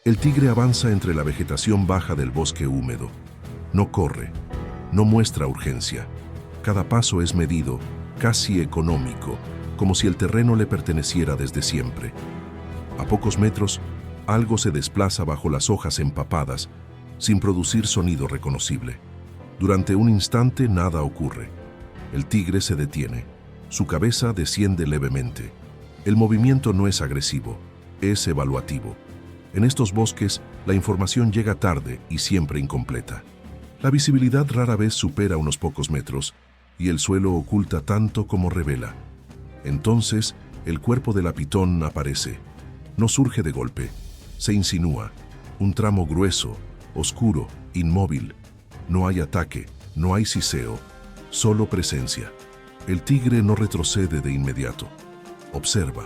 El tigre avanza entre la vegetación baja del bosque húmedo. No corre, no muestra urgencia. Cada paso es medido, casi económico, como si el terreno le perteneciera desde siempre. A pocos metros, algo se desplaza bajo las hojas empapadas, sin producir sonido reconocible. Durante un instante nada ocurre. El tigre se detiene. Su cabeza desciende levemente. El movimiento no es agresivo, es evaluativo. En estos bosques, la información llega tarde y siempre incompleta. La visibilidad rara vez supera unos pocos metros, y el suelo oculta tanto como revela. Entonces, el cuerpo del pitón aparece. No surge de golpe, se insinúa. Un tramo grueso, oscuro, inmóvil. No hay ataque, no hay siseo, solo presencia. El tigre no retrocede de inmediato. Observa,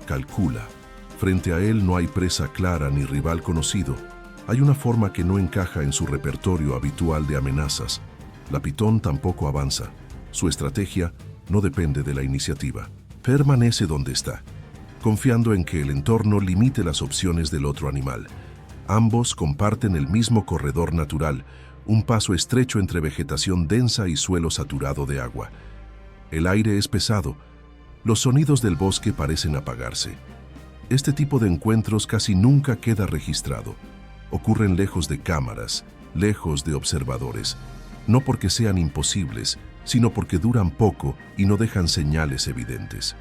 calcula. Frente a él no hay presa clara ni rival conocido. Hay una forma que no encaja en su repertorio habitual de amenazas. La pitón tampoco avanza. Su estrategia no depende de la iniciativa. Permanece donde está, confiando en que el entorno limite las opciones del otro animal. Ambos comparten el mismo corredor natural, un paso estrecho entre vegetación densa y suelo saturado de agua. El aire es pesado. Los sonidos del bosque parecen apagarse. Este tipo de encuentros casi nunca queda registrado. Ocurren lejos de cámaras, lejos de observadores. No porque sean imposibles, sino porque duran poco y no dejan señales evidentes.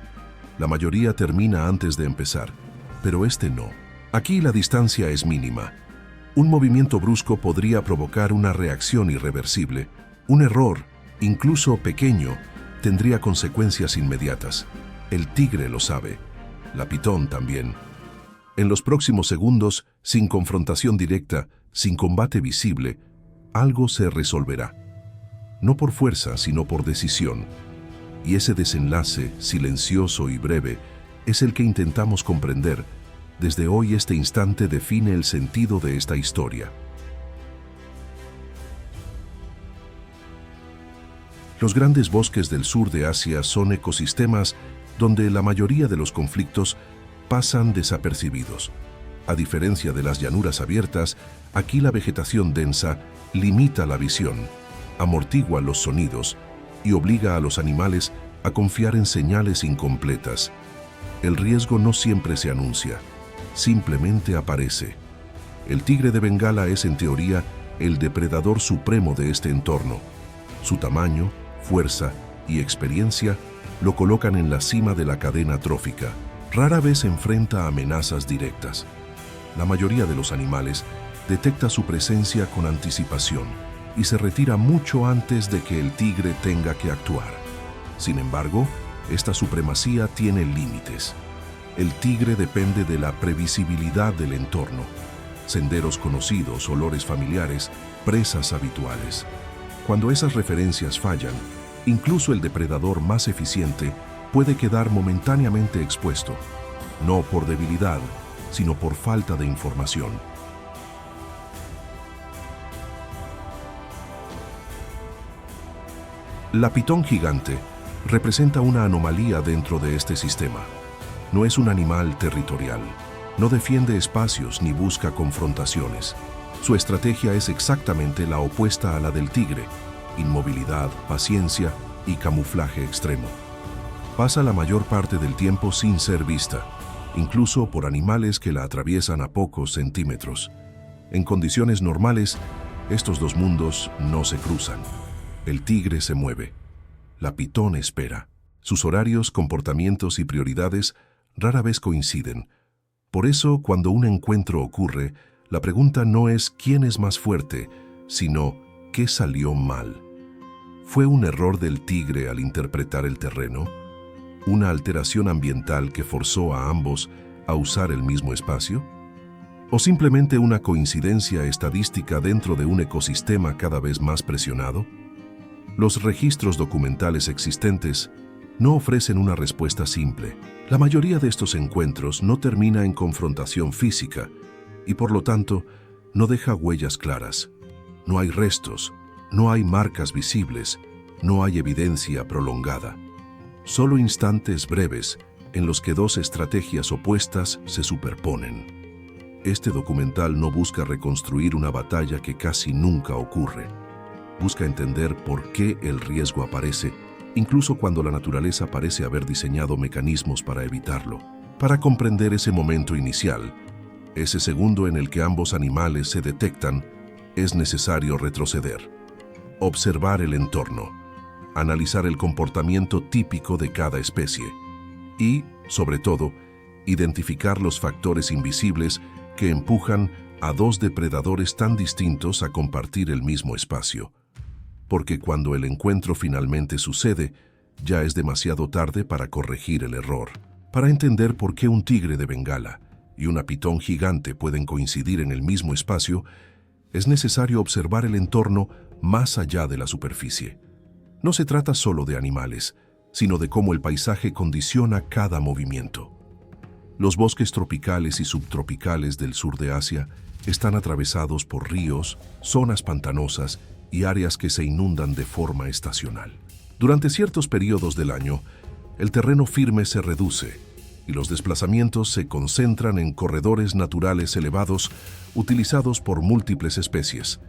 La mayoría termina antes de empezar, pero este no. Aquí la distancia es mínima. Un movimiento brusco podría provocar una reacción irreversible. Un error, incluso pequeño, tendría consecuencias inmediatas. El tigre lo sabe. La pitón también. En los próximos segundos, sin confrontación directa, sin combate visible, algo se resolverá. No por fuerza, sino por decisión. Y ese desenlace, silencioso y breve, es el que intentamos comprender. Desde hoy este instante define el sentido de esta historia. Los grandes bosques del sur de Asia son ecosistemas donde la mayoría de los conflictos pasan desapercibidos. A diferencia de las llanuras abiertas, aquí la vegetación densa limita la visión, amortigua los sonidos y obliga a los animales a confiar en señales incompletas. El riesgo no siempre se anuncia, simplemente aparece. El tigre de Bengala es en teoría el depredador supremo de este entorno. Su tamaño, fuerza y experiencia lo colocan en la cima de la cadena trófica. Rara vez enfrenta amenazas directas. La mayoría de los animales detecta su presencia con anticipación y se retira mucho antes de que el tigre tenga que actuar. Sin embargo, esta supremacía tiene límites. El tigre depende de la previsibilidad del entorno. Senderos conocidos, olores familiares, presas habituales. Cuando esas referencias fallan, incluso el depredador más eficiente puede quedar momentáneamente expuesto, no por debilidad, sino por falta de información. La pitón gigante representa una anomalía dentro de este sistema. No es un animal territorial, no defiende espacios ni busca confrontaciones. Su estrategia es exactamente la opuesta a la del tigre: inmovilidad, paciencia y camuflaje extremo. Pasa la mayor parte del tiempo sin ser vista, incluso por animales que la atraviesan a pocos centímetros. En condiciones normales, estos dos mundos no se cruzan. El tigre se mueve. La pitón espera. Sus horarios, comportamientos y prioridades rara vez coinciden. Por eso, cuando un encuentro ocurre, la pregunta no es quién es más fuerte, sino qué salió mal. ¿Fue un error del tigre al interpretar el terreno? ¿Una alteración ambiental que forzó a ambos a usar el mismo espacio? ¿O simplemente una coincidencia estadística dentro de un ecosistema cada vez más presionado? Los registros documentales existentes no ofrecen una respuesta simple. La mayoría de estos encuentros no termina en confrontación física y por lo tanto no deja huellas claras. No hay restos, no hay marcas visibles, no hay evidencia prolongada. Solo instantes breves en los que dos estrategias opuestas se superponen. Este documental no busca reconstruir una batalla que casi nunca ocurre. Busca entender por qué el riesgo aparece, incluso cuando la naturaleza parece haber diseñado mecanismos para evitarlo. Para comprender ese momento inicial, ese segundo en el que ambos animales se detectan, es necesario retroceder, observar el entorno, analizar el comportamiento típico de cada especie y, sobre todo, identificar los factores invisibles que empujan a dos depredadores tan distintos a compartir el mismo espacio. Porque cuando el encuentro finalmente sucede, ya es demasiado tarde para corregir el error. Para entender por qué un tigre de Bengala y una pitón gigante pueden coincidir en el mismo espacio, es necesario observar el entorno más allá de la superficie. No se trata solo de animales, sino de cómo el paisaje condiciona cada movimiento. Los bosques tropicales y subtropicales del sur de Asia están atravesados por ríos, zonas pantanosas y áreas que se inundan de forma estacional. Durante ciertos periodos del año, el terreno firme se reduce y los desplazamientos se concentran en corredores naturales elevados utilizados por múltiples especies.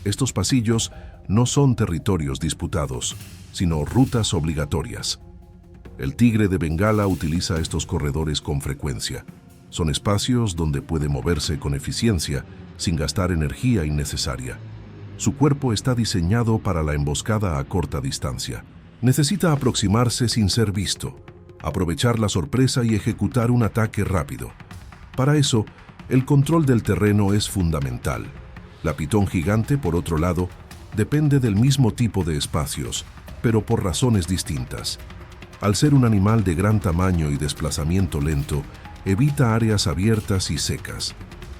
Estos pasillos no son territorios disputados, sino rutas obligatorias. El tigre de Bengala utiliza estos corredores con frecuencia. Son espacios donde puede moverse con eficiencia, sin gastar energía innecesaria. Su cuerpo está diseñado para la emboscada a corta distancia. Necesita aproximarse sin ser visto, aprovechar la sorpresa y ejecutar un ataque rápido. Para eso, el control del terreno es fundamental. La pitón gigante, por otro lado, depende del mismo tipo de espacios, pero por razones distintas. Al ser un animal de gran tamaño y desplazamiento lento, evita áreas abiertas y secas.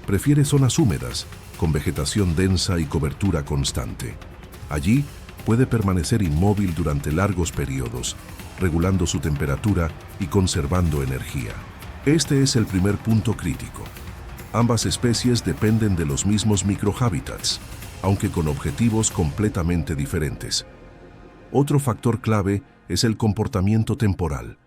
Prefiere zonas húmedas, con vegetación densa y cobertura constante. Allí puede permanecer inmóvil durante largos periodos, regulando su temperatura y conservando energía. Este es el primer punto crítico. Ambas especies dependen de los mismos microhábitats, aunque con objetivos completamente diferentes. Otro factor clave es el comportamiento temporal.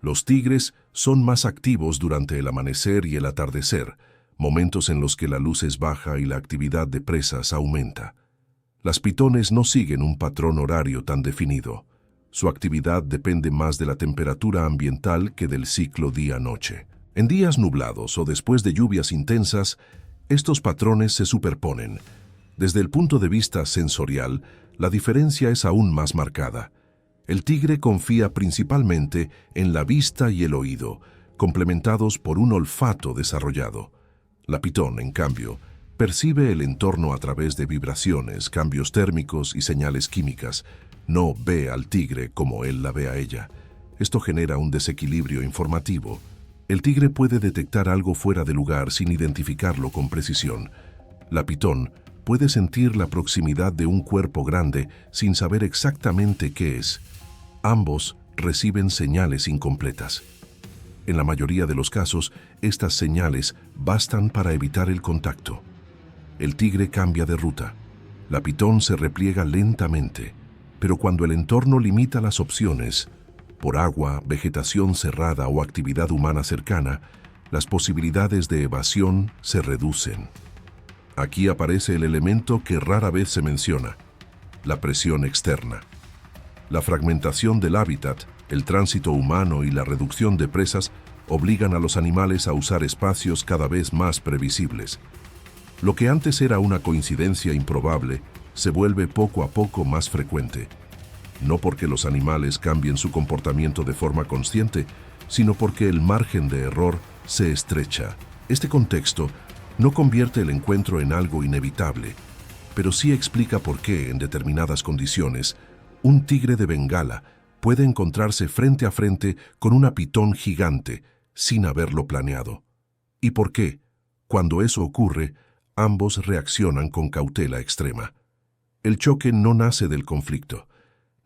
Los tigres son más activos durante el amanecer y el atardecer, momentos en los que la luz es baja y la actividad de presas aumenta. Las pitones no siguen un patrón horario tan definido. Su actividad depende más de la temperatura ambiental que del ciclo día-noche. En días nublados o después de lluvias intensas, estos patrones se superponen. Desde el punto de vista sensorial, la diferencia es aún más marcada. El tigre confía principalmente en la vista y el oído, complementados por un olfato desarrollado. La pitón, en cambio, percibe el entorno a través de vibraciones, cambios térmicos y señales químicas. No ve al tigre como él la ve a ella. Esto genera un desequilibrio informativo. El tigre puede detectar algo fuera de lugar sin identificarlo con precisión. La pitón puede sentir la proximidad de un cuerpo grande sin saber exactamente qué es. Ambos reciben señales incompletas. En la mayoría de los casos, estas señales bastan para evitar el contacto. El tigre cambia de ruta. La pitón se repliega lentamente, pero cuando el entorno limita las opciones, por agua, vegetación cerrada o actividad humana cercana, las posibilidades de evasión se reducen. Aquí aparece el elemento que rara vez se menciona: la presión externa. La fragmentación del hábitat, el tránsito humano y la reducción de presas obligan a los animales a usar espacios cada vez más previsibles. Lo que antes era una coincidencia improbable se vuelve poco a poco más frecuente. No porque los animales cambien su comportamiento de forma consciente, sino porque el margen de error se estrecha. Este contexto no convierte el encuentro en algo inevitable, pero sí explica por qué, en determinadas condiciones, un tigre de Bengala puede encontrarse frente a frente con una pitón gigante sin haberlo planeado. Y por qué, cuando eso ocurre, ambos reaccionan con cautela extrema. El choque no nace del conflicto.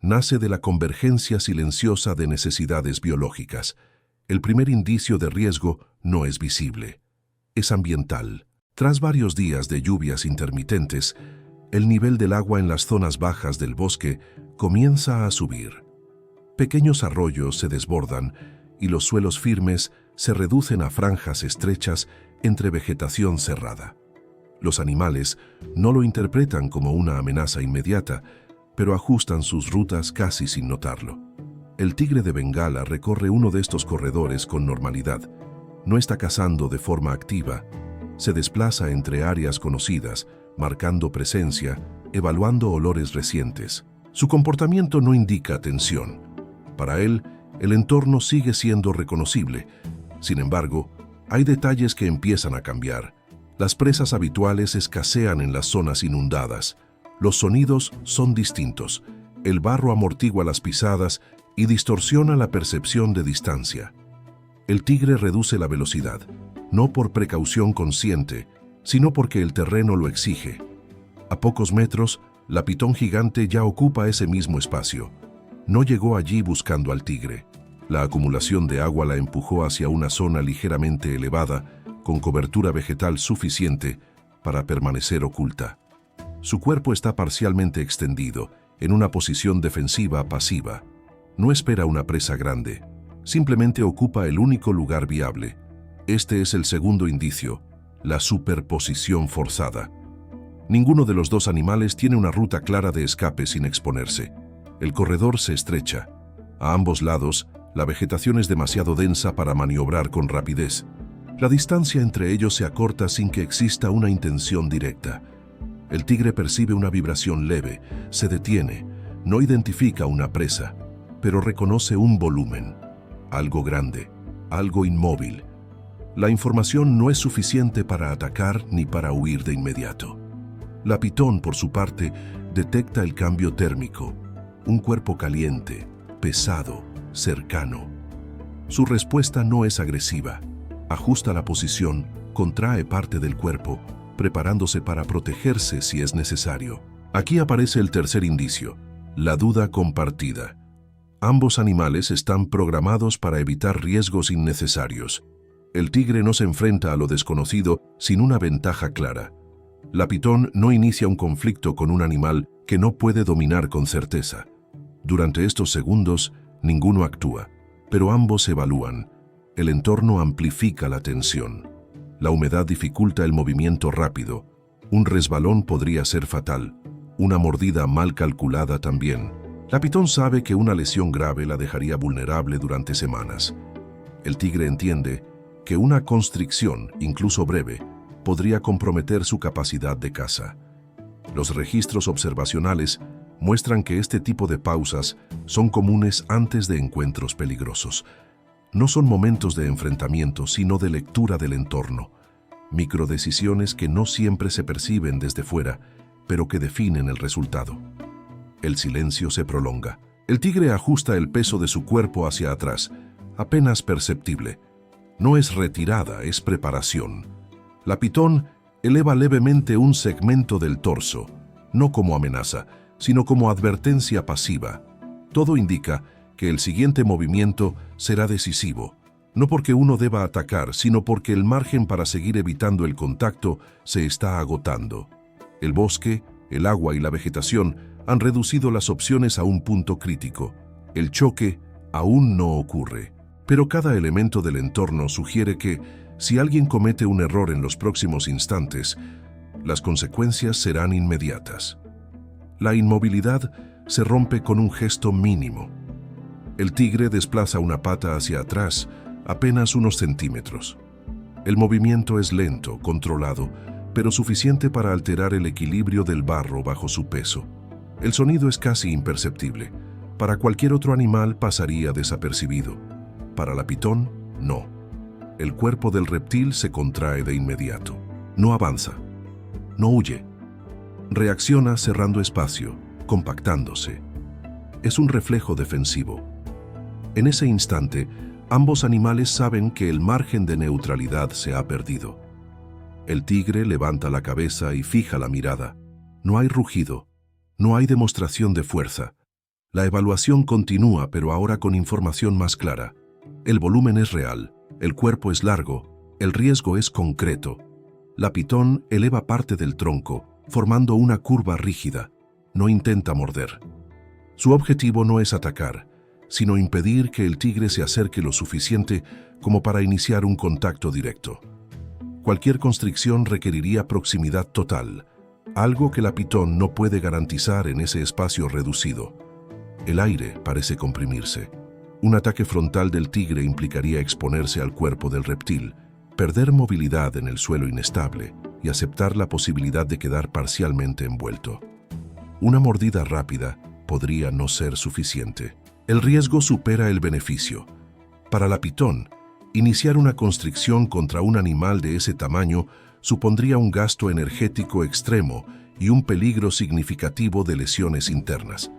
Nace de la convergencia silenciosa de necesidades biológicas. El primer indicio de riesgo no es visible. Es ambiental. Tras varios días de lluvias intermitentes, el nivel del agua en las zonas bajas del bosque comienza a subir. Pequeños arroyos se desbordan y los suelos firmes se reducen a franjas estrechas entre vegetación cerrada. Los animales no lo interpretan como una amenaza inmediata, pero ajustan sus rutas casi sin notarlo. El tigre de Bengala recorre uno de estos corredores con normalidad. No está cazando de forma activa. Se desplaza entre áreas conocidas, marcando presencia, evaluando olores recientes. Su comportamiento no indica tensión. Para él, el entorno sigue siendo reconocible. Sin embargo, hay detalles que empiezan a cambiar. Las presas habituales escasean en las zonas inundadas. Los sonidos son distintos. El barro amortigua las pisadas y distorsiona la percepción de distancia. El tigre reduce la velocidad, no por precaución consciente, sino porque el terreno lo exige. A pocos metros, la pitón gigante ya ocupa ese mismo espacio. No llegó allí buscando al tigre. La acumulación de agua la empujó hacia una zona ligeramente elevada, con cobertura vegetal suficiente para permanecer oculta. Su cuerpo está parcialmente extendido, en una posición defensiva pasiva. No espera una presa grande, simplemente ocupa el único lugar viable. Este es el segundo indicio, la superposición forzada. Ninguno de los dos animales tiene una ruta clara de escape sin exponerse. El corredor se estrecha. A ambos lados, la vegetación es demasiado densa para maniobrar con rapidez. La distancia entre ellos se acorta sin que exista una intención directa. El tigre percibe una vibración leve, se detiene, no identifica una presa, pero reconoce un volumen, algo grande, algo inmóvil. La información no es suficiente para atacar ni para huir de inmediato. La pitón, por su parte, detecta el cambio térmico, un cuerpo caliente, pesado, cercano. Su respuesta no es agresiva. Ajusta la posición, contrae parte del cuerpo, preparándose para protegerse si es necesario. Aquí aparece el tercer indicio, la duda compartida. Ambos animales están programados para evitar riesgos innecesarios. El tigre no se enfrenta a lo desconocido sin una ventaja clara. La pitón no inicia un conflicto con un animal que no puede dominar con certeza. Durante estos segundos, ninguno actúa, pero ambos evalúan. El entorno amplifica la tensión. La humedad dificulta el movimiento rápido. Un resbalón podría ser fatal. Una mordida mal calculada también. La pitón sabe que una lesión grave la dejaría vulnerable durante semanas. El tigre entiende que una constricción, incluso breve, podría comprometer su capacidad de caza. Los registros observacionales muestran que este tipo de pausas son comunes antes de encuentros peligrosos. No son momentos de enfrentamiento, sino de lectura del entorno. Microdecisiones que no siempre se perciben desde fuera, pero que definen el resultado. El silencio se prolonga. El tigre ajusta el peso de su cuerpo hacia atrás, apenas perceptible. No es retirada, es preparación. La pitón eleva levemente un segmento del torso, no como amenaza, sino como advertencia pasiva. Todo indica que el siguiente movimiento será decisivo, no porque uno deba atacar, sino porque el margen para seguir evitando el contacto se está agotando. El bosque, el agua y la vegetación han reducido las opciones a un punto crítico. El choque aún no ocurre, pero cada elemento del entorno sugiere que, si alguien comete un error en los próximos instantes, las consecuencias serán inmediatas. La inmovilidad se rompe con un gesto mínimo. El tigre desplaza una pata hacia atrás, apenas unos centímetros. El movimiento es lento, controlado, pero suficiente para alterar el equilibrio del barro bajo su peso. El sonido es casi imperceptible. Para cualquier otro animal pasaría desapercibido. Para la pitón, no. El cuerpo del reptil se contrae de inmediato. No avanza. No huye. Reacciona cerrando espacio, compactándose. Es un reflejo defensivo. En ese instante, ambos animales saben que el margen de neutralidad se ha perdido. El tigre levanta la cabeza y fija la mirada. No hay rugido. No hay demostración de fuerza. La evaluación continúa, pero ahora con información más clara. El volumen es real, el cuerpo es largo, el riesgo es concreto. La pitón eleva parte del tronco, formando una curva rígida. No intenta morder. Su objetivo no es atacar, sino impedir que el tigre se acerque lo suficiente como para iniciar un contacto directo. cualquier constricción requeriría proximidad total, algo que la pitón no puede garantizar en ese espacio reducido. El aire parece comprimirse. Un ataque frontal del tigre implicaría exponerse al cuerpo del reptil, perder movilidad en el suelo inestable y aceptar la posibilidad de quedar parcialmente envuelto. Una mordida rápida podría no ser suficiente. El riesgo supera el beneficio. Para la pitón, iniciar una constricción contra un animal de ese tamaño supondría un gasto energético extremo y un peligro significativo de lesiones internas.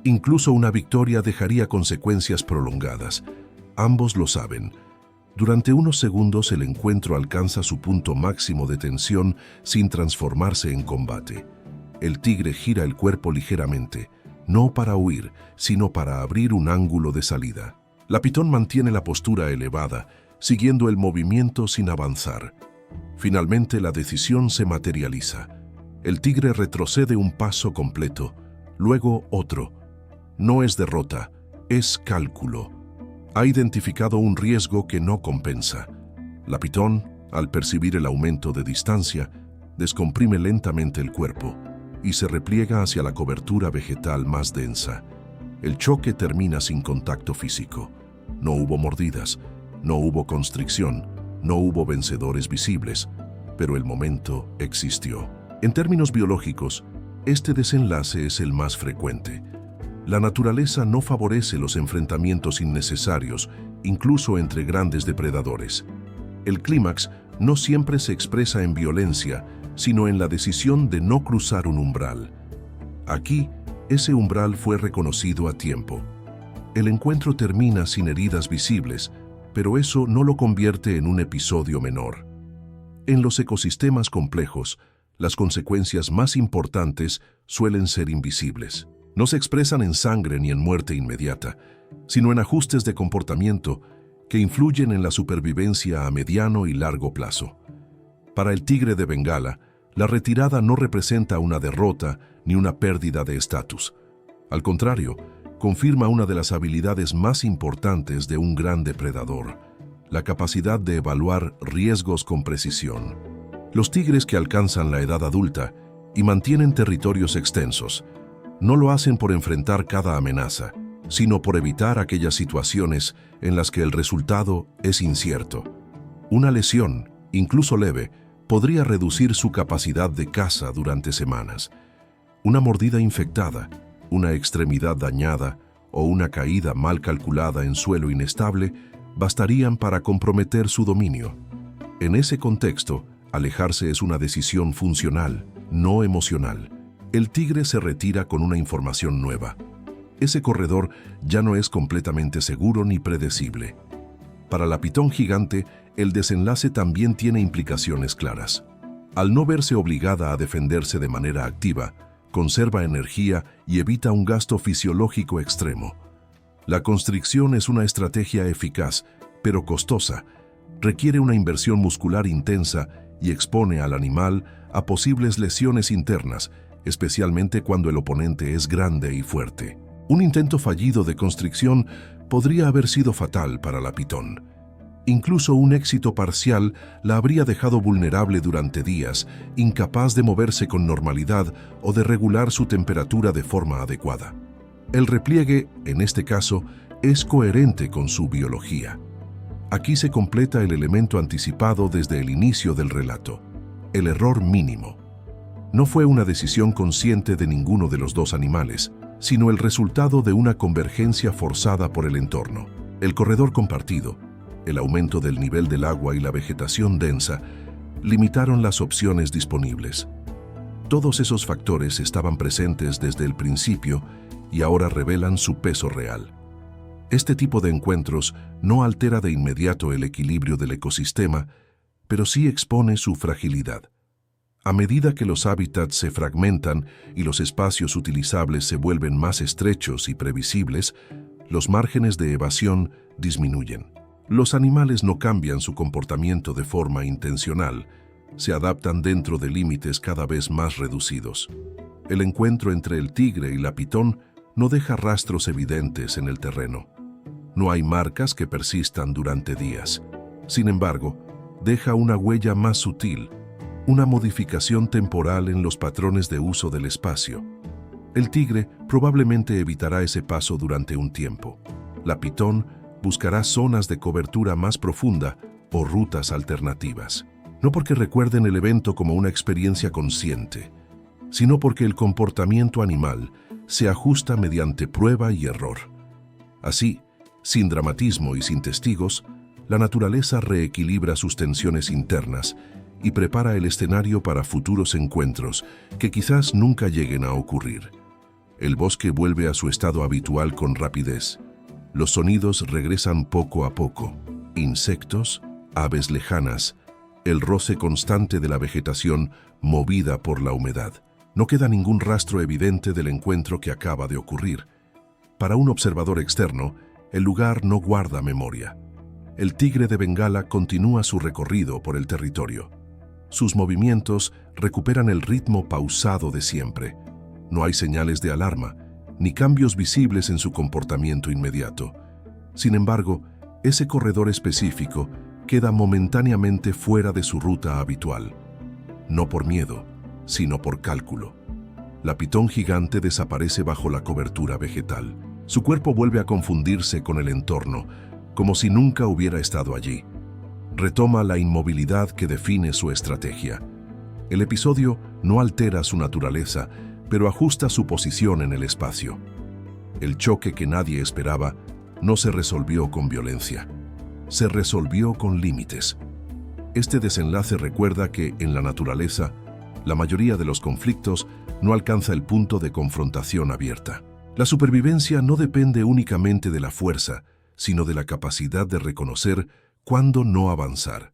Incluso una victoria dejaría consecuencias prolongadas. Ambos lo saben. Durante unos segundos el encuentro alcanza su punto máximo de tensión sin transformarse en combate. El tigre gira el cuerpo ligeramente, no para huir, sino para abrir un ángulo de salida. La pitón mantiene la postura elevada, siguiendo el movimiento sin avanzar. Finalmente la decisión se materializa. El tigre retrocede un paso completo, luego otro. No es derrota, es cálculo. Ha identificado un riesgo que no compensa. La pitón, al percibir el aumento de distancia, descomprime lentamente el cuerpo y se repliega hacia la cobertura vegetal más densa. El choque termina sin contacto físico. No hubo mordidas, no hubo constricción, no hubo vencedores visibles, pero el momento existió. En términos biológicos, este desenlace es el más frecuente. La naturaleza no favorece los enfrentamientos innecesarios, incluso entre grandes depredadores. El clímax no siempre se expresa en violencia, sino en la decisión de no cruzar un umbral. Aquí, ese umbral fue reconocido a tiempo. El encuentro termina sin heridas visibles, pero eso no lo convierte en un episodio menor. En los ecosistemas complejos, las consecuencias más importantes suelen ser invisibles. No se expresan en sangre ni en muerte inmediata, sino en ajustes de comportamiento que influyen en la supervivencia a mediano y largo plazo. Para el tigre de Bengala, la retirada no representa una derrota ni una pérdida de estatus. Al contrario, confirma una de las habilidades más importantes de un gran depredador, la capacidad de evaluar riesgos con precisión. Los tigres que alcanzan la edad adulta y mantienen territorios extensos, no lo hacen por enfrentar cada amenaza, sino por evitar aquellas situaciones en las que el resultado es incierto. Una lesión, incluso leve, podría reducir su capacidad de caza durante semanas. Una mordida infectada, una extremidad dañada o una caída mal calculada en suelo inestable bastarían para comprometer su dominio. En ese contexto, alejarse es una decisión funcional, no emocional. El tigre se retira con una información nueva. Ese corredor ya no es completamente seguro ni predecible. Para la pitón gigante, el desenlace también tiene implicaciones claras. Al no verse obligada a defenderse de manera activa, conserva energía y evita un gasto fisiológico extremo. La constricción es una estrategia eficaz, pero costosa. Requiere una inversión muscular intensa y expone al animal a posibles lesiones internas, especialmente cuando el oponente es grande y fuerte. Un intento fallido de constricción podría haber sido fatal para la pitón. Incluso un éxito parcial la habría dejado vulnerable durante días, incapaz de moverse con normalidad o de regular su temperatura de forma adecuada. El repliegue, en este caso, es coherente con su biología. Aquí se completa el elemento anticipado desde el inicio del relato: el error mínimo. No fue una decisión consciente de ninguno de los dos animales, sino el resultado de una convergencia forzada por el entorno. El corredor compartido, el aumento del nivel del agua y la vegetación densa limitaron las opciones disponibles. Todos esos factores estaban presentes desde el principio y ahora revelan su peso real. Este tipo de encuentros no altera de inmediato el equilibrio del ecosistema, pero sí expone su fragilidad. A medida que los hábitats se fragmentan y los espacios utilizables se vuelven más estrechos y previsibles, los márgenes de evasión disminuyen. Los animales no cambian su comportamiento de forma intencional, se adaptan dentro de límites cada vez más reducidos. El encuentro entre el tigre y la pitón no deja rastros evidentes en el terreno. No hay marcas que persistan durante días. Sin embargo, deja una huella más sutil, una modificación temporal en los patrones de uso del espacio. El tigre probablemente evitará ese paso durante un tiempo. La pitón buscará zonas de cobertura más profunda o rutas alternativas. No porque recuerden el evento como una experiencia consciente, sino porque el comportamiento animal se ajusta mediante prueba y error. Así, sin dramatismo y sin testigos, la naturaleza reequilibra sus tensiones internas y prepara el escenario para futuros encuentros que quizás nunca lleguen a ocurrir. El bosque vuelve a su estado habitual con rapidez. Los sonidos regresan poco a poco. Insectos, aves lejanas, el roce constante de la vegetación movida por la humedad. No queda ningún rastro evidente del encuentro que acaba de ocurrir. Para un observador externo, el lugar no guarda memoria. El tigre de Bengala continúa su recorrido por el territorio. Sus movimientos recuperan el ritmo pausado de siempre. No hay señales de alarma, ni cambios visibles en su comportamiento inmediato. Sin embargo, ese corredor específico queda momentáneamente fuera de su ruta habitual. No por miedo, sino por cálculo. La pitón gigante desaparece bajo la cobertura vegetal. Su cuerpo vuelve a confundirse con el entorno, como si nunca hubiera estado allí. Retoma la inmovilidad que define su estrategia. El episodio no altera su naturaleza, pero ajusta su posición en el espacio. El choque que nadie esperaba no se resolvió con violencia. Se resolvió con límites. Este desenlace recuerda que, en la naturaleza, la mayoría de los conflictos no alcanza el punto de confrontación abierta. La supervivencia no depende únicamente de la fuerza, sino de la capacidad de reconocer cuándo no avanzar.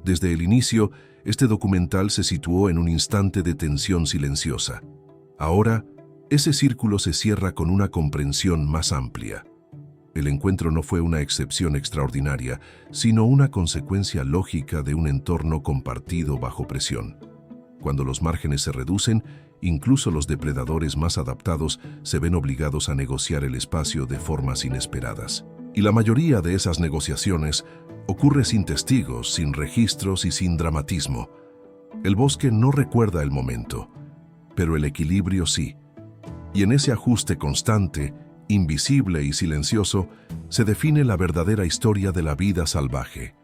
Desde el inicio, este documental se situó en un instante de tensión silenciosa. Ahora, ese círculo se cierra con una comprensión más amplia. El encuentro no fue una excepción extraordinaria, sino una consecuencia lógica de un entorno compartido bajo presión. Cuando los márgenes se reducen, incluso los depredadores más adaptados se ven obligados a negociar el espacio de formas inesperadas. Y la mayoría de esas negociaciones ocurre sin testigos, sin registros y sin dramatismo. El bosque no recuerda el momento, pero el equilibrio sí. Y en ese ajuste constante, invisible y silencioso, se define la verdadera historia de la vida salvaje.